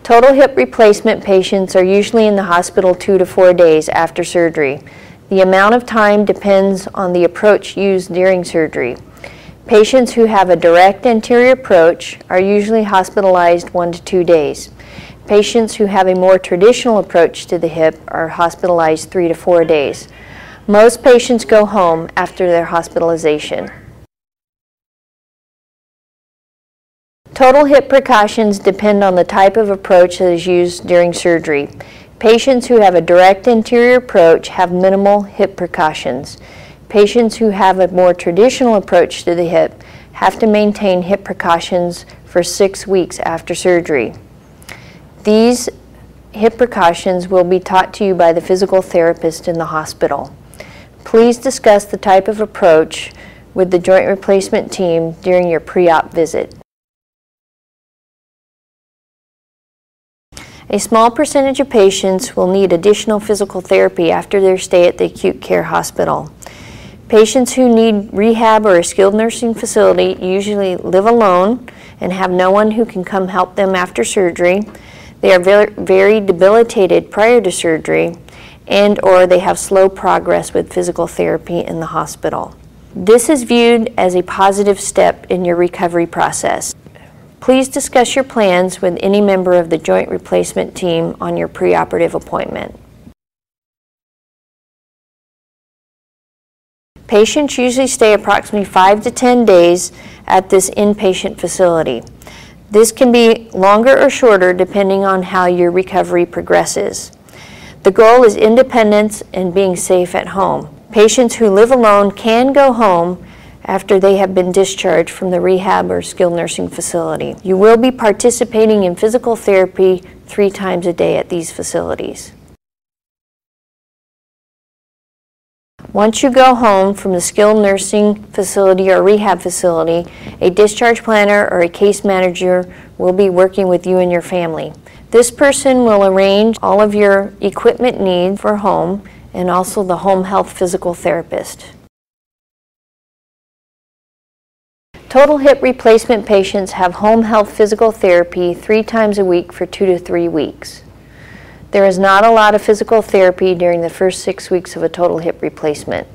Total hip replacement patients are usually in the hospital 2 to 4 days after surgery. The amount of time depends on the approach used during surgery. Patients who have a direct anterior approach are usually hospitalized 1 to 2 days. Patients who have a more traditional approach to the hip are hospitalized 3 to 4 days. Most patients go home after their hospitalization. Total hip precautions depend on the type of approach that is used during surgery. Patients who have a direct anterior approach have minimal hip precautions. Patients who have a more traditional approach to the hip have to maintain hip precautions for 6 weeks after surgery. These hip precautions will be taught to you by the physical therapist in the hospital. Please discuss the type of approach with the joint replacement team during your pre-op visit. A small percentage of patients will need additional physical therapy after their stay at the acute care hospital. Patients who need rehab or a skilled nursing facility usually live alone and have no one who can come help them after surgery. They are very debilitated prior to surgery, and or they have slow progress with physical therapy in the hospital. This is viewed as a positive step in your recovery process. Please discuss your plans with any member of the joint replacement team on your preoperative appointment. Patients usually stay approximately 5 to 10 days at this inpatient facility. This can be longer or shorter depending on how your recovery progresses. The goal is independence and being safe at home. Patients who live alone can go home after they have been discharged from the rehab or skilled nursing facility. You will be participating in physical therapy 3 times a day at these facilities. Once you go home from the skilled nursing facility or rehab facility, a discharge planner or a case manager will be working with you and your family. This person will arrange all of your equipment needs for home and also the home health physical therapist. Total hip replacement patients have home health physical therapy 3 times a week for 2 to 3 weeks. There is not a lot of physical therapy during the first 6 weeks of a total hip replacement.